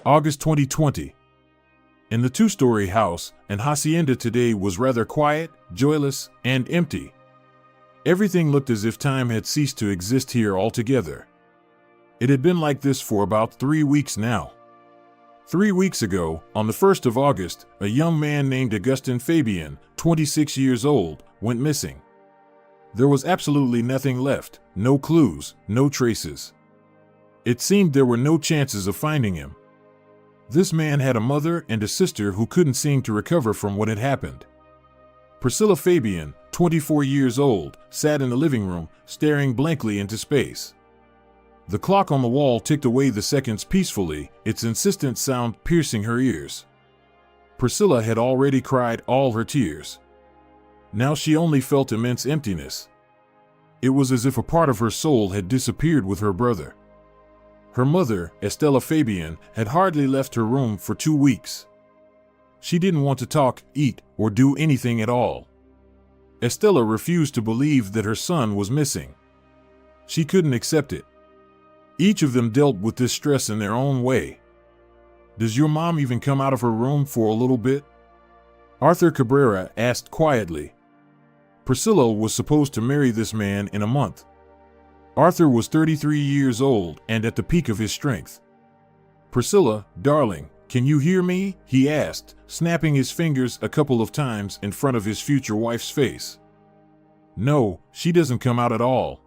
August 2020. In the two-story house, an hacienda today was rather quiet, joyless, and empty. Everything looked as if time had ceased to exist here altogether. It had been like this for about 3 weeks now. 3 weeks ago, on the 1st of August, a young man named Agustin Fabien, 26 years old, went missing. There was absolutely nothing left, no clues, no traces. It seemed there were no chances of finding him. This man had a mother and a sister who couldn't seem to recover from what had happened. Priscilla Fabien, 24 years old, sat in the living room, staring blankly into space. The clock on the wall ticked away the seconds peacefully, its insistent sound piercing her ears. Priscilla had already cried all her tears. Now she only felt immense emptiness. It was as if a part of her soul had disappeared with her brother. Her mother, Estella Fabien, had hardly left her room for 2 weeks. She didn't want to talk, eat, or do anything at all. Estella refused to believe that her son was missing. She couldn't accept it. Each of them dealt with this stress in their own way. "Does your mom even come out of her room for a little bit?" Arthur Cabrera asked quietly. Priscilla was supposed to marry this man in a month. Arthur was 33 years old and at the peak of his strength. "Priscilla, darling, can you hear me?" he asked, snapping his fingers a couple of times in front of his future wife's face. "No, she doesn't come out at all.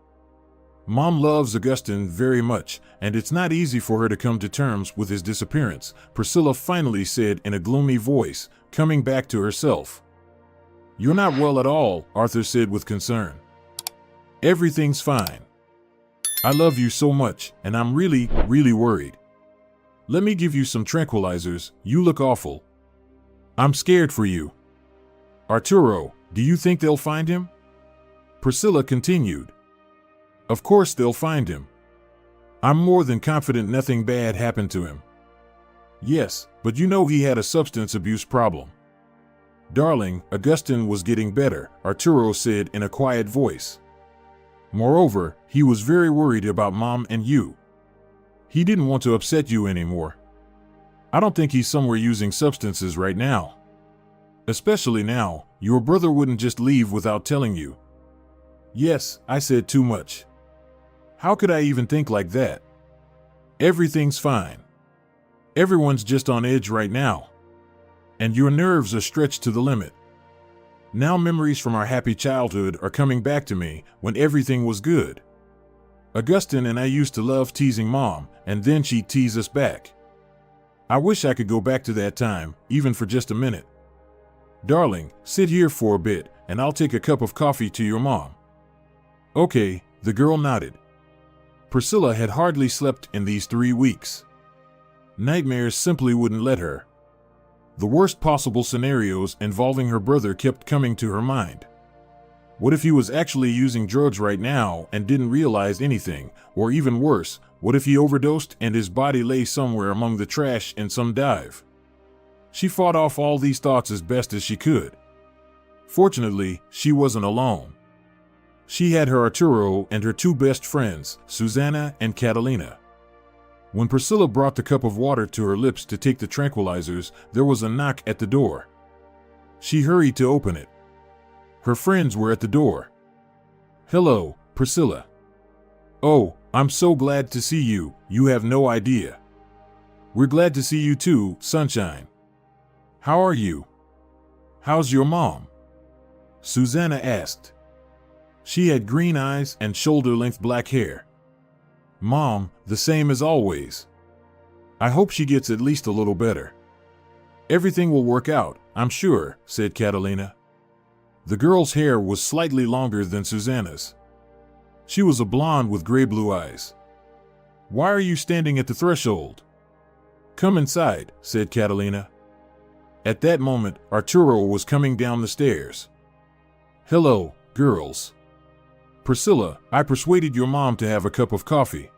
Mom loves Agustin very much, and it's not easy for her to come to terms with his disappearance," Priscilla finally said in a gloomy voice, coming back to herself. "You're not well at all," Arthur said with concern. "Everything's fine. I love you so much, and I'm really worried. Let me give you some tranquilizers, you look awful. I'm scared for you. Arturo, do you think they'll find him?" Priscilla continued. "Of course they'll find him. I'm more than confident nothing bad happened to him. Yes, but you know he had a substance abuse problem." "Darling, Agustin was getting better," Arturo said in a quiet voice. "Moreover, he was very worried about Mom and you. He didn't want to upset you anymore. I don't think he's somewhere using substances right now. Especially now, your brother wouldn't just leave without telling you." "Yes, I said too much. How could I even think like that? Everything's fine. Everyone's just on edge right now. And your nerves are stretched to the limit. Now memories from our happy childhood are coming back to me when everything was good. Agustin and I used to love teasing Mom, and then she'd tease us back. I wish I could go back to that time, even for just a minute. Darling, sit here for a bit, and I'll take a cup of coffee to your mom." "Okay," the girl nodded. Priscilla had hardly slept in these 3 weeks. Nightmares simply wouldn't let her. The worst possible scenarios involving her brother kept coming to her mind. What if he was actually using drugs right now and didn't realize anything? Or even worse, what if he overdosed and his body lay somewhere among the trash in some dive? She fought off all these thoughts as best as she could. Fortunately, she wasn't alone. She had her Arturo and her 2 best friends, Susanna and Catalina. When Priscilla brought the cup of water to her lips to take the tranquilizers, there was a knock at the door. She hurried to open it. Her friends were at the door. "Hello, Priscilla." "Oh, I'm so glad to see you, you have no idea." "We're glad to see you too, Sunshine. How are you? How's your mom?" Susanna asked. She had green eyes and shoulder-length black hair. "Mom, the same as always. I hope she gets at least a little better." "Everything will work out, I'm sure," said Catalina. The girl's hair was slightly longer than Susanna's. She was a blonde with gray-blue eyes. "Why are you standing at the threshold?" "Come inside," said Catalina. At that moment, Arturo was coming down the stairs. "Hello, girls. Priscilla, I persuaded your mom to have a cup of coffee."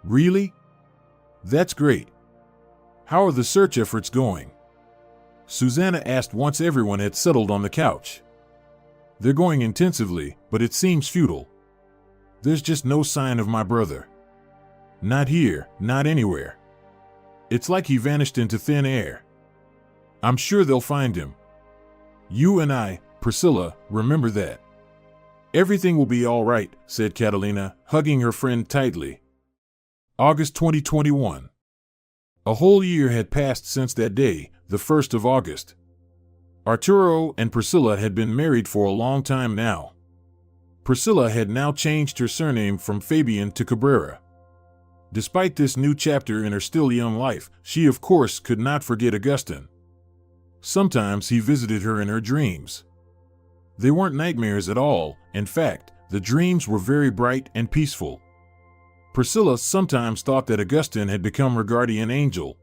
"Really? That's great. How are the search efforts going?" Susanna asked once everyone had settled on the couch. "They're going intensively, but it seems futile. There's just no sign of my brother. Not here, not anywhere. It's like he vanished into thin air. I'm sure they'll find him. You and I, Priscilla, remember that. Everything will be all right, said Catalina, hugging her friend tightly. August 2021. A whole year had passed since that day, the 1st of August. Arturo and Priscilla had been married for a long time now. Priscilla had now changed her surname from Fabien to Cabrera. Despite this new chapter in her still young life, she of course could not forget Agustin. Sometimes he visited her in her dreams. They weren't nightmares at all. In fact, the dreams were very bright and peaceful. Priscilla sometimes thought that Agustin had become her guardian angel.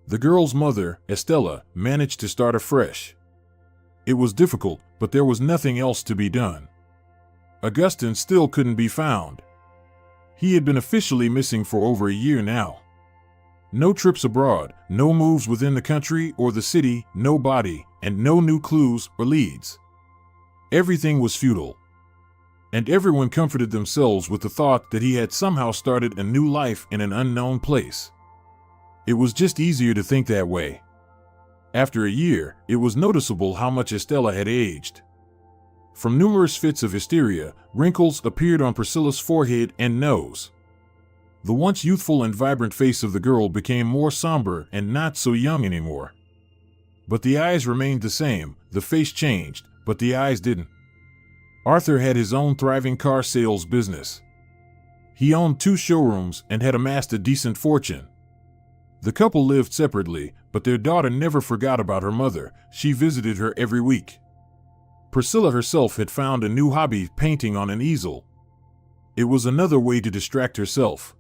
The girl's mother, Estella, managed to start afresh. It was difficult, but there was nothing else to be done. Agustin still couldn't be found. He had been officially missing for over a year now. No trips abroad, no moves within the country or the city, no body, and no new clues or leads. Everything was futile. And everyone comforted themselves with the thought that he had somehow started a new life in an unknown place. It was just easier to think that way. After a year, it was noticeable how much Estella had aged. From numerous fits of hysteria, wrinkles appeared on Priscilla's forehead and nose. The once youthful and vibrant face of the girl became more somber and not so young anymore. But the eyes remained the same. The face changed, but the eyes didn't. Arthur had his own thriving car sales business. He owned 2 showrooms and had amassed a decent fortune. The couple lived separately, but their daughter never forgot about her mother. She visited her every week. Priscilla herself had found a new hobby, painting on an easel. It was another way to distract herself.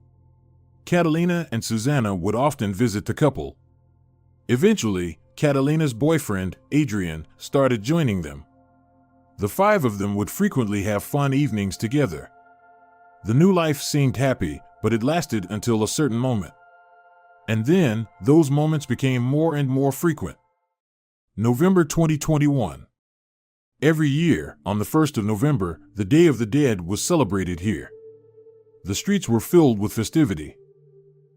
Catalina and Susanna would often visit the couple. Eventually, Catalina's boyfriend, Adrian, started joining them. The 5 of them would frequently have fun evenings together. The new life seemed happy, but it lasted until a certain moment. And then, those moments became more and more frequent. November 2021. Every year, on the 1st of November, the Day of the Dead was celebrated here. The streets were filled with festivity.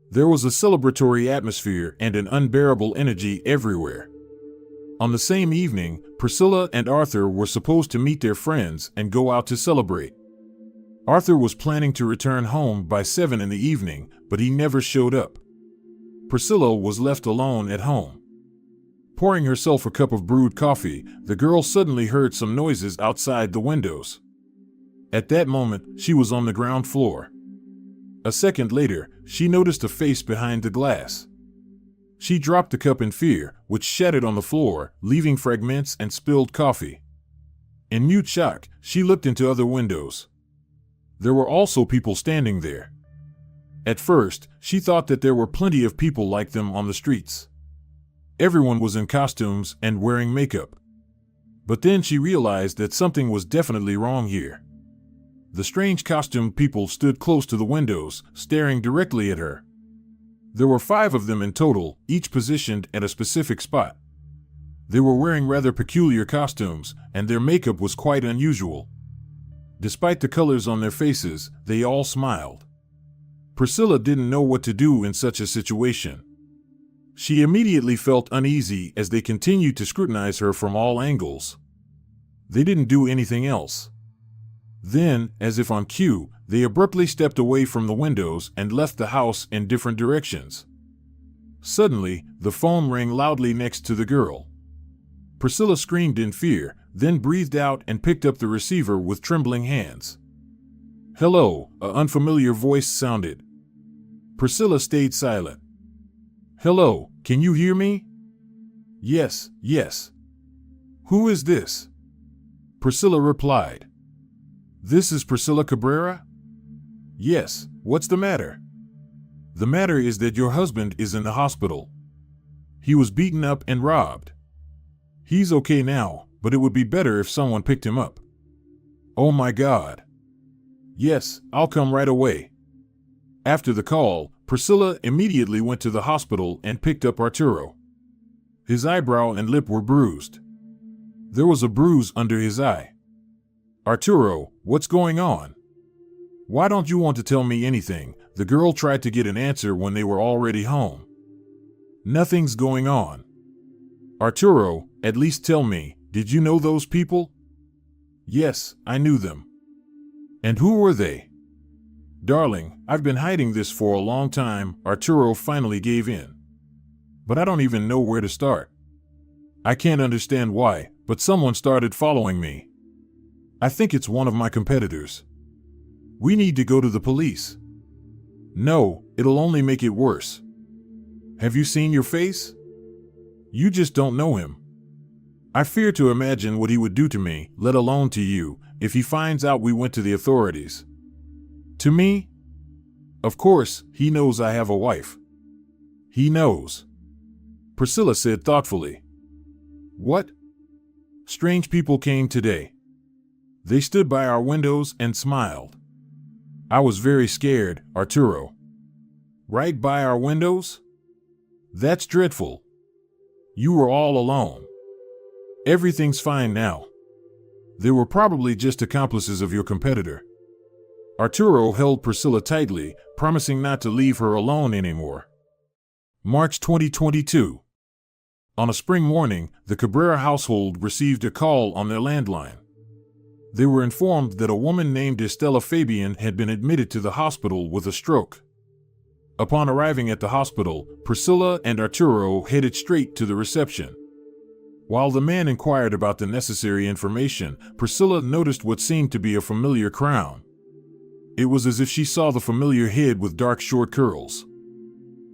There was a celebratory atmosphere and an unbearable energy everywhere. On the same evening, Priscilla and Arthur were supposed to meet their friends and go out to celebrate. Arthur was planning to return home by 7 in the evening, but he never showed up. Priscilla was left alone at home. Pouring herself a cup of brewed coffee, the girl suddenly heard some noises outside the windows. At that moment, she was on the ground floor. A second later, she noticed a face behind the glass. She dropped the cup in fear, which shattered on the floor, leaving fragments and spilled coffee. In mute shock, she looked into other windows. There were also people standing there. At first, she thought that there were plenty of people like them on the streets. Everyone was in costumes and wearing makeup. But then she realized that something was definitely wrong here. The strange costumed people stood close to the windows, staring directly at her. There were 5 of them in total, each positioned at a specific spot. They were wearing rather peculiar costumes, and their makeup was quite unusual. Despite the colors on their faces, they all smiled. Priscilla didn't know what to do in such a situation. She immediately felt uneasy as they continued to scrutinize her from all angles. They didn't do anything else. Then, as if on cue, they abruptly stepped away from the windows and left the house in different directions. Suddenly, the phone rang loudly next to the girl. Priscilla screamed in fear, then breathed out and picked up the receiver with trembling hands. "Hello," an unfamiliar voice sounded. Priscilla stayed silent. "Hello, can you hear me?" "Yes, yes." "Who is this?" Priscilla replied. "This is Priscilla Cabrera?" "Yes, what's the matter?" "The matter is that your husband is in the hospital. He was beaten up and robbed. He's okay now, but it would be better if someone picked him up." "Oh my God." "Yes, I'll come right away." After the call, Priscilla immediately went to the hospital and picked up Arturo. His eyebrow and lip were bruised. There was a bruise under his eye. "Arturo, what's going on? Why don't you want to tell me anything?" The girl tried to get an answer when they were already home. Nothing's going on. Arturo, at least tell me, did you know those people? Yes, I knew them. And who were they? Darling, I've been hiding this for a long time. Arturo finally gave in. But I don't even know where to start. I can't understand why, but someone started following me. I think it's one of my competitors. We need to go to the police. No, it'll only make it worse. Have you seen your face? You just don't know him. I fear to imagine what he would do to me, let alone to you, if he finds out we went to the authorities. To me? Of course, he knows I have a wife. He knows. Priscilla said thoughtfully. What? Strange people came today. They stood by our windows and smiled. I was very scared, Arturo. Right by our windows? That's dreadful. You were all alone. Everything's fine now. They were probably just accomplices of your competitor. Arturo held Priscilla tightly, promising not to leave her alone anymore. March 2022. On a spring morning, the Cabrera household received a call on their landline. They were informed that a woman named Priscilla Fabien had been admitted to the hospital with a stroke. Upon arriving at the hospital, Priscilla and Arturo headed straight to the reception. While the man inquired about the necessary information, Priscilla noticed what seemed to be a familiar crown. It was as if she saw the familiar head with dark short curls.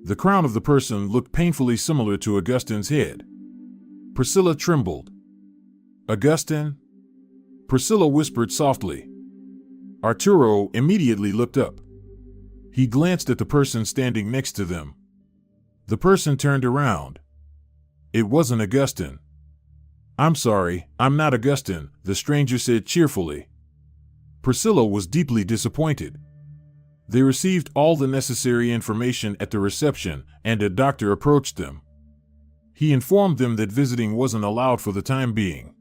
The crown of the person looked painfully similar to Agustin's head. Priscilla trembled. Agustin? Priscilla whispered softly. Arturo immediately looked up. He glanced at the person standing next to them. The person turned around. It wasn't Agustin. I'm sorry, I'm not Agustin, the stranger said cheerfully. Priscilla was deeply disappointed. They received all the necessary information at the reception, and a doctor approached them. He informed them that visiting wasn't allowed for the time being.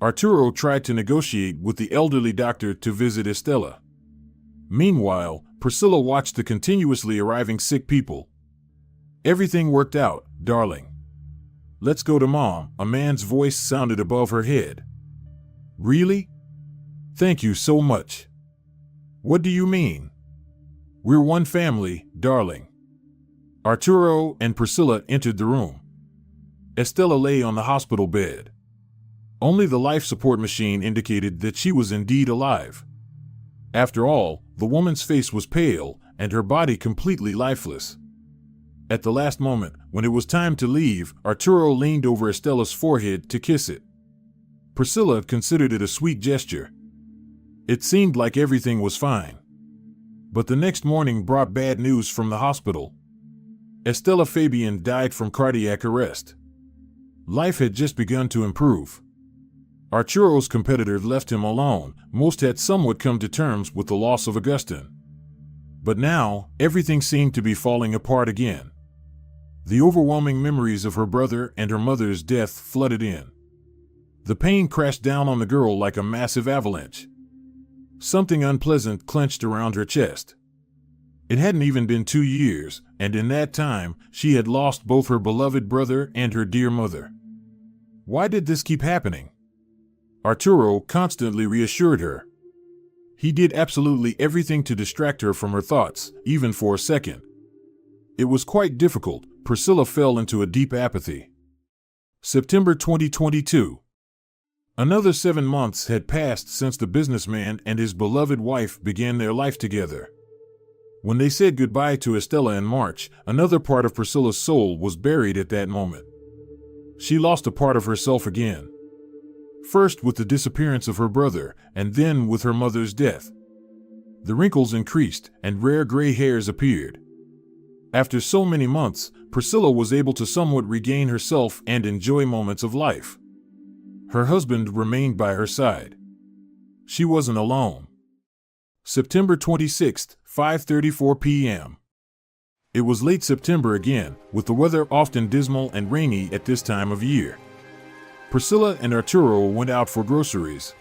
Arturo tried to negotiate with the elderly doctor to visit Estella. Meanwhile, Priscilla watched the continuously arriving sick people. Everything worked out, darling. Let's go to Mom, a man's voice sounded above her head. Really? Thank you so much. What do you mean? We're one family, darling. Arturo and Priscilla entered the room. Estella lay on the hospital bed. Only the life support machine indicated that she was indeed alive. After all, the woman's face was pale and her body completely lifeless. At the last moment, when it was time to leave, Arturo leaned over Estella's forehead to kiss it. Priscilla considered it a sweet gesture. It seemed like everything was fine. But the next morning brought bad news from the hospital. Priscilla Fabien died from cardiac arrest. Life had just begun to improve. Arturo's competitor left him alone. Most had somewhat come to terms with the loss of Agustin. But now, everything seemed to be falling apart again. The overwhelming memories of her brother and her mother's death flooded in. The pain crashed down on the girl like a massive avalanche. Something unpleasant clenched around her chest. It hadn't even been 2 years, and in that time, she had lost both her beloved brother and her dear mother. Why did this keep happening? Arturo constantly reassured her. He did absolutely everything to distract her from her thoughts, even for a second. It was quite difficult. Priscilla fell into a deep apathy. September 2022. Another 7 months had passed since the businessman and his beloved wife began their life together. When they said goodbye to Estella in March, another part of Priscilla's soul was buried at that moment. She lost a part of herself again. First with the disappearance of her brother, and then with her mother's death. The wrinkles increased, and rare gray hairs appeared. After so many months, Priscilla was able to somewhat regain herself and enjoy moments of life. Her husband remained by her side. She wasn't alone. September 26th, 5:34 p.m. It was late September again, with the weather often dismal and rainy at this time of year. Priscilla and Arturo went out for groceries.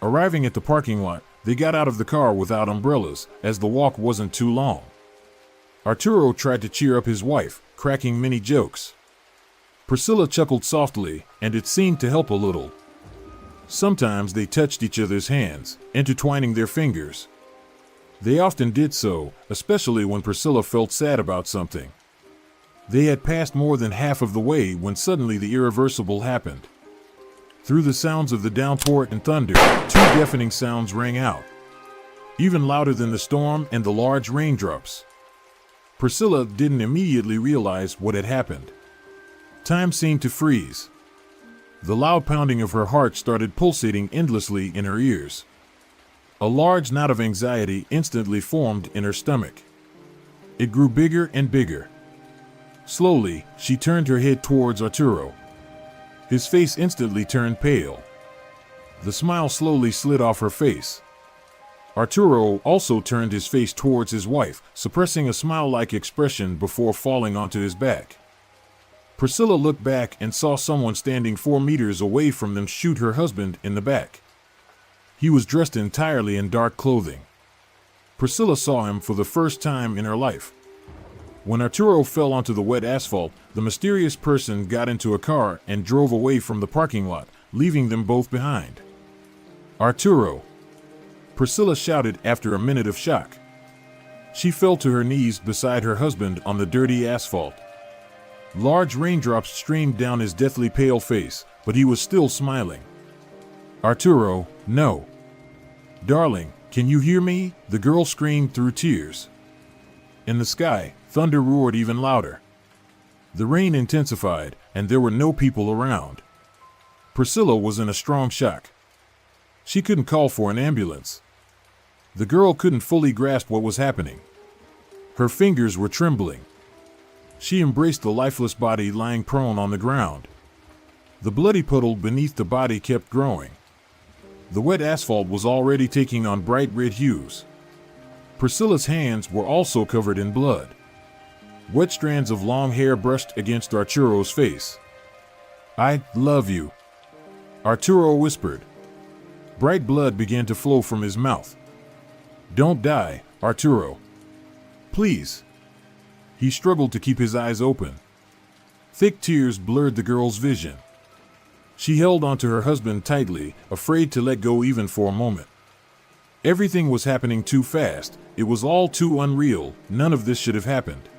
Arriving at the parking lot, they got out of the car without umbrellas, as the walk wasn't too long. Arturo tried to cheer up his wife, cracking many jokes. Priscilla chuckled softly, and it seemed to help a little. Sometimes they touched each other's hands, intertwining their fingers. They often did so, especially when Priscilla felt sad about something. They had passed more than half of the way when suddenly the irreversible happened. Through the sounds of the downpour and thunder, two deafening sounds rang out, even louder than the storm and the large raindrops. Priscilla didn't immediately realize what had happened. Time seemed to freeze. The loud pounding of her heart started pulsating endlessly in her ears. A large knot of anxiety instantly formed in her stomach. It grew bigger and bigger. Slowly, she turned her head towards Arturo. His face instantly turned pale. The smile slowly slid off her face. Arturo also turned his face towards his wife, suppressing a smile-like expression before falling onto his back. Priscilla looked back and saw someone standing 4 meters away from them shoot her husband in the back. He was dressed entirely in dark clothing. Priscilla saw him for the first time in her life. When Arturo fell onto the wet asphalt, the mysterious person got into a car and drove away from the parking lot, leaving them both behind. "Arturo!" Priscilla shouted after a minute of shock. She fell to her knees beside her husband on the dirty asphalt. Large raindrops streamed down his deathly pale face, but he was still smiling. "Arturo, no. Darling, can you hear me?" the girl screamed through tears. In the sky, thunder roared even louder. The rain intensified, and there were no people around. Priscilla was in a strong shock. She couldn't call for an ambulance. The girl couldn't fully grasp what was happening. Her fingers were trembling. She embraced the lifeless body lying prone on the ground. The bloody puddle beneath the body kept growing. The wet asphalt was already taking on bright red hues. Priscilla's hands were also covered in blood. Wet strands of long hair brushed against Arturo's face. "I love you," Arturo whispered. Bright blood began to flow from his mouth. "Don't die, Arturo. Please." He struggled to keep his eyes open. Thick tears blurred the girl's vision. She held onto her husband tightly, afraid to let go even for a moment. Everything was happening too fast. It was all too unreal. None of this should have happened.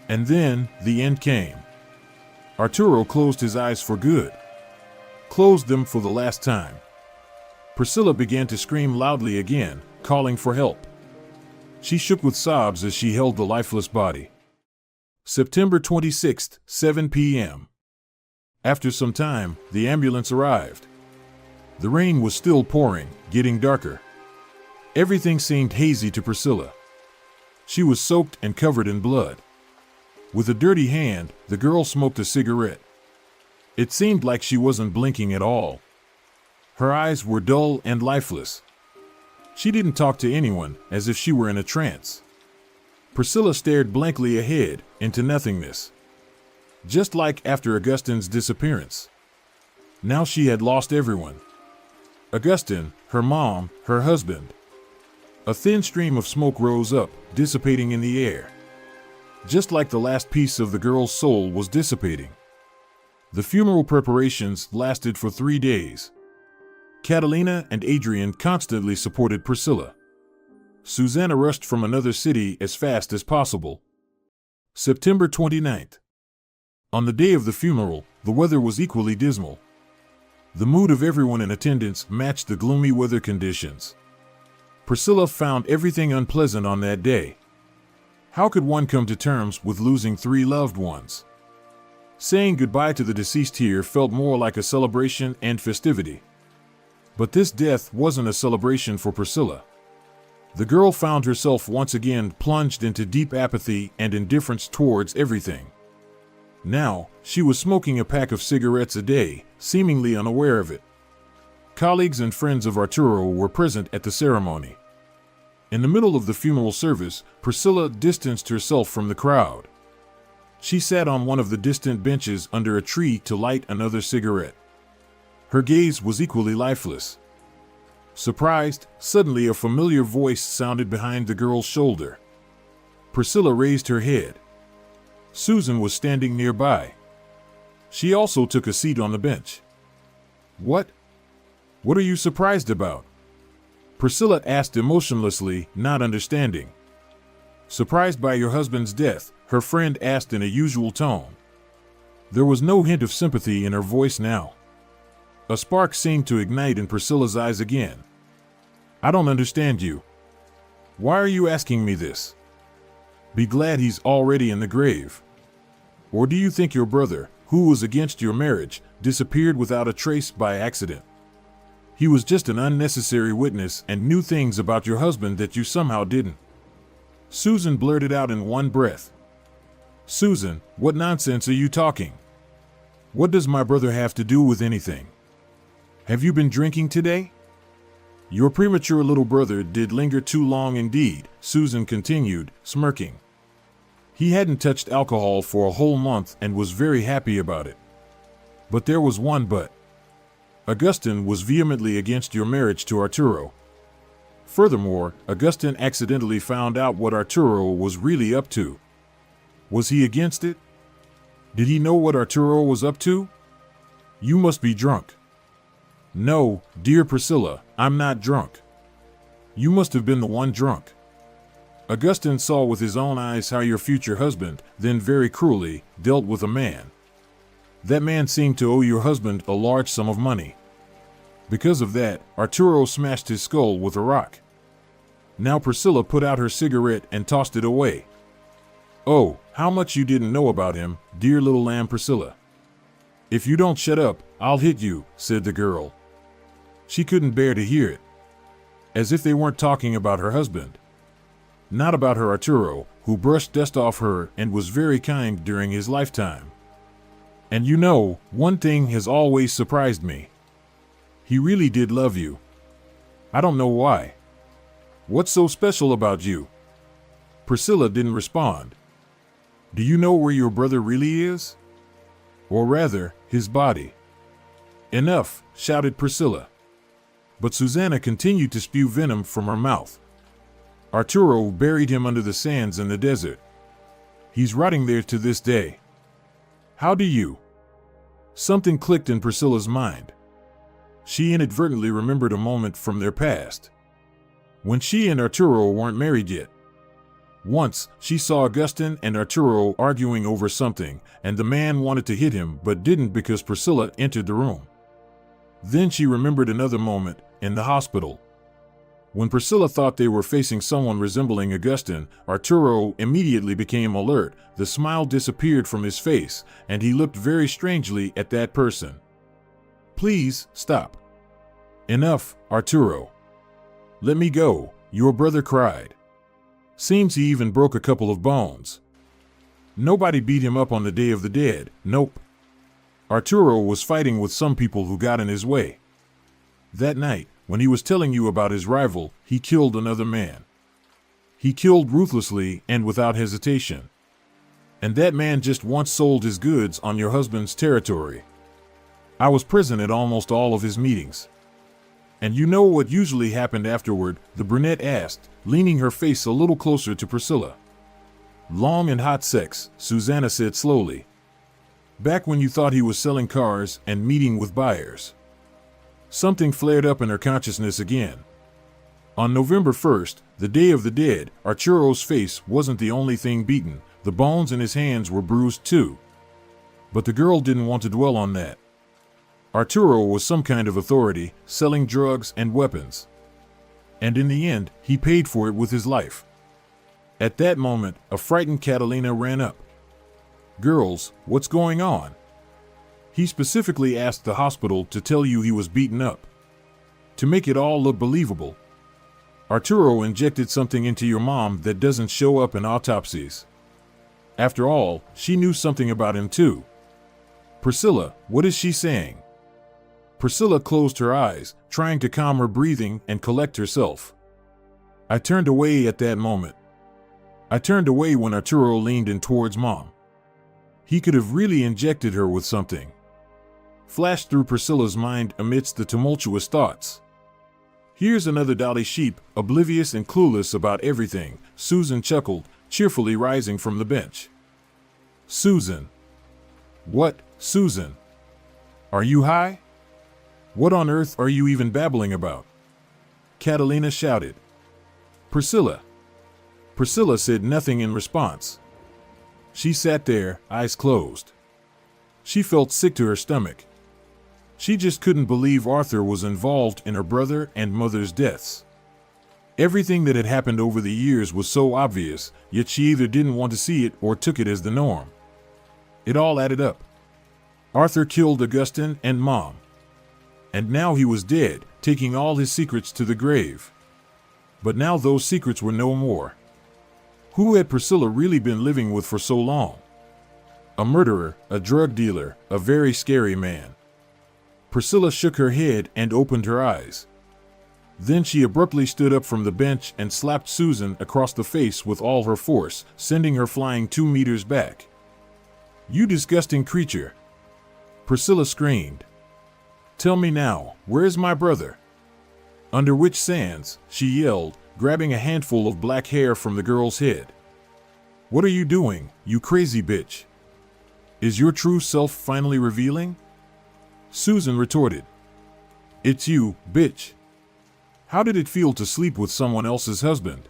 And then, the end came. Arturo closed his eyes for good. Closed them for the last time. Priscilla began to scream loudly again, calling for help. She shook with sobs as she held the lifeless body. September 26th, 7 p.m. After some time, the ambulance arrived. The rain was still pouring, getting darker. Everything seemed hazy to Priscilla. She was soaked and covered in blood. With a dirty hand, the girl smoked a cigarette. It seemed like she wasn't blinking at all. Her eyes were dull and lifeless. She didn't talk to anyone, as if she were in a trance. Priscilla stared blankly ahead, into nothingness. Just like after Agustin's disappearance. Now she had lost everyone. Agustin, her mom, her husband. A thin stream of smoke rose up, dissipating in the air. Just like the last piece of the girl's soul was dissipating. The funeral preparations lasted for 3 days. Catalina and Adrian constantly supported Priscilla. Susanna rushed from another city as fast as possible. September 29th. On the day of the funeral, the weather was equally dismal. The mood of everyone in attendance matched the gloomy weather conditions. Priscilla found everything unpleasant on that day. How could one come to terms with losing 3 loved ones? Saying goodbye to the deceased here felt more like a celebration and festivity. But this death wasn't a celebration for Priscilla. The girl found herself once again plunged into deep apathy and indifference towards everything. Now, she was smoking a pack of cigarettes a day, seemingly unaware of it. Colleagues and friends of Arturo were present at the ceremony. In the middle of the funeral service, Priscilla distanced herself from the crowd. She sat on one of the distant benches under a tree to light another cigarette. Her gaze was equally lifeless. Surprised, suddenly a familiar voice sounded behind the girl's shoulder. Priscilla raised her head. Susan was standing nearby. She also took a seat on the bench. What? What are you surprised about? Priscilla asked emotionlessly, not understanding. Surprised by your husband's death, her friend asked in a usual tone. There was no hint of sympathy in her voice now. A spark seemed to ignite in Priscilla's eyes again. I don't understand you. Why are you asking me this? Be glad he's already in the grave. Or do you think your brother, who was against your marriage, disappeared without a trace by accident? He was just an unnecessary witness and knew things about your husband that you somehow didn't. Susan blurted out in one breath. Susan, what nonsense are you talking? What does my brother have to do with anything? Have you been drinking today? Your premature little brother did linger too long indeed, Susan continued, smirking. He hadn't touched alcohol for a whole month and was very happy about it. But there was one but. Agustin was vehemently against your marriage to Arturo. Furthermore, Agustin accidentally found out what Arturo was really up to. Was he against it? Did he know what Arturo was up to? You must be drunk. No, dear Priscilla, I'm not drunk. You must have been the one drunk. Agustin saw with his own eyes how your future husband, then very cruelly, dealt with a man. That man seemed to owe your husband a large sum of money. Because of that, Arturo smashed his skull with a rock. Now Priscilla put out her cigarette and tossed it away. Oh, how much you didn't know about him, dear little lamb Priscilla. If you don't shut up, I'll hit you, said the girl. She couldn't bear to hear it. As if they weren't talking about her husband. Not about her Arturo, who brushed dust off her and was very kind during his lifetime. And you know, one thing has always surprised me. He really did love you. I don't know why. What's so special about you? Priscilla didn't respond. Do you know where your brother really is? Or rather, his body. Enough, shouted Priscilla. But Susanna continued to spew venom from her mouth. Arturo buried him under the sands in the desert. He's rotting there to this day. How do you? Something clicked in Priscilla's mind. She inadvertently remembered a moment from their past. When she and Arturo weren't married yet. Once, she saw Agustin and Arturo arguing over something, and the man wanted to hit him but didn't because Priscilla entered the room. Then she remembered another moment, in the hospital. When Priscilla thought they were facing someone resembling Agustin, Arturo immediately became alert, the smile disappeared from his face, and he looked very strangely at that person. Please, stop. Enough, Arturo. Let me go, your brother cried. Seems he even broke a couple of bones. Nobody beat him up on the Day of the Dead, nope. Arturo was fighting with some people who got in his way. That night, when he was telling you about his rival, he killed another man. He killed ruthlessly and without hesitation. And that man just once sold his goods on your husband's territory. I was present at almost all of his meetings. And you know what usually happened afterward? The brunette asked, leaning her face a little closer to Priscilla. Long and hot sex, Susanna said slowly. Back when you thought he was selling cars and meeting with buyers. Something flared up in her consciousness again. On November 1st, the Day of the Dead, Arturo's face wasn't the only thing beaten, the bones in his hands were bruised too. But the girl didn't want to dwell on that. Arturo was some kind of authority, selling drugs and weapons. And in the end, he paid for it with his life. At that moment, a frightened Catalina ran up. Girls, what's going on? He specifically asked the hospital to tell you he was beaten up. To make it all look believable. Arturo injected something into your mom that doesn't show up in autopsies. After all, she knew something about him too. Priscilla, what is she saying? Priscilla closed her eyes, trying to calm her breathing and collect herself. I turned away at that moment. I turned away when Arturo leaned in towards Mom. He could have really injected her with something. Flashed through Priscilla's mind amidst the tumultuous thoughts. Here's another Dolly sheep, oblivious and clueless about everything, Susan chuckled, cheerfully rising from the bench. Susan. What, Susan? Are you high? What on earth are you even babbling about? Catalina shouted. Priscilla. Priscilla said nothing in response. She sat there, eyes closed. She felt sick to her stomach. She just couldn't believe Arthur was involved in her brother and mother's deaths. Everything that had happened over the years was so obvious, yet she either didn't want to see it or took it as the norm. It all added up. Arthur killed Agustin and Mom. And now he was dead, taking all his secrets to the grave. But now those secrets were no more. Who had Priscilla really been living with for so long? A murderer, a drug dealer, a very scary man. Priscilla shook her head and opened her eyes. Then she abruptly stood up from the bench and slapped Susan across the face with all her force, sending her flying 2 meters back. "You disgusting creature!" Priscilla screamed. "Tell me now, where is my brother?" "Under which sands?" she yelled, grabbing a handful of black hair from the girl's head. "What are you doing, you crazy bitch? Is your true self finally revealing?" Susan retorted. "It's you, bitch. How did it feel to sleep with someone else's husband?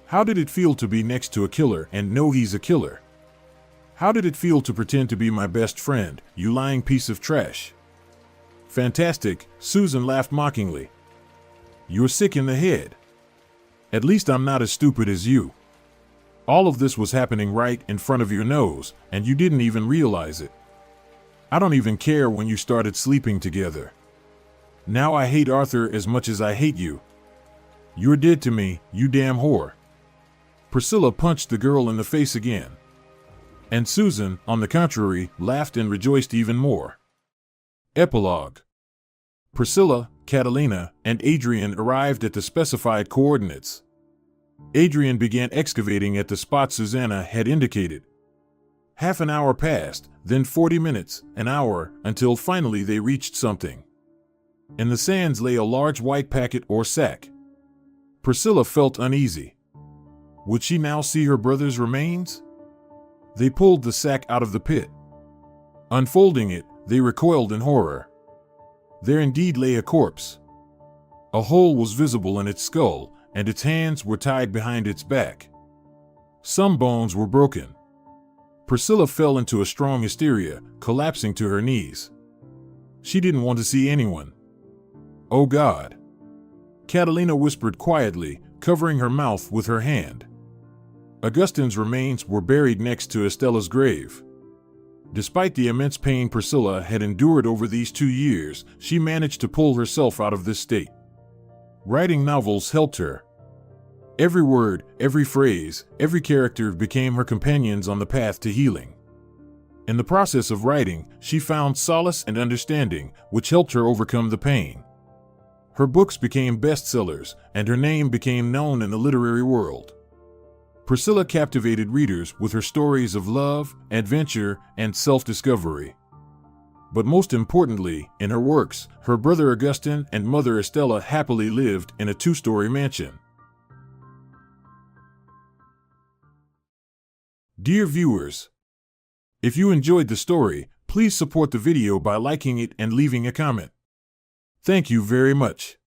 How did it feel to be next to a killer and know he's a killer? How did it feel to pretend to be my best friend, you lying piece of trash?" "Fantastic," Susan laughed mockingly. "You're sick in the head. At least I'm not as stupid as you. All of this was happening right in front of your nose, and you didn't even realize it. I don't even care when you started sleeping together. Now I hate Arthur as much as I hate you. You're dead to me, you damn whore." Priscilla punched the girl in the face again. And Susan, on the contrary, laughed and rejoiced even more. Epilogue. Priscilla, Catalina, and Adrian arrived at the specified coordinates. Adrian began excavating at the spot Susanna had indicated. Half an hour passed, then 40 minutes, an hour, until finally they reached something. In the sands lay a large white packet or sack. Priscilla felt uneasy. Would she now see her brother's remains? They pulled the sack out of the pit. Unfolding it, they recoiled in horror. There indeed lay a corpse. A hole was visible in its skull, and its hands were tied behind its back. Some bones were broken. Priscilla fell into a strong hysteria, collapsing to her knees. She didn't want to see anyone. "Oh God!" Catalina whispered quietly, covering her mouth with her hand. Agustin's remains were buried next to Estella's grave. Despite the immense pain Priscilla had endured over these 2 years, she managed to pull herself out of this state. Writing novels helped her. Every word, every phrase, every character became her companions on the path to healing. In the process of writing, she found solace and understanding, which helped her overcome the pain. Her books became bestsellers, and her name became known in the literary world. Priscilla captivated readers with her stories of love, adventure, and self-discovery. But most importantly, in her works, her brother Agustin and mother Estella happily lived in a 2-story mansion. Dear viewers, if you enjoyed the story, please support the video by liking it and leaving a comment. Thank you very much.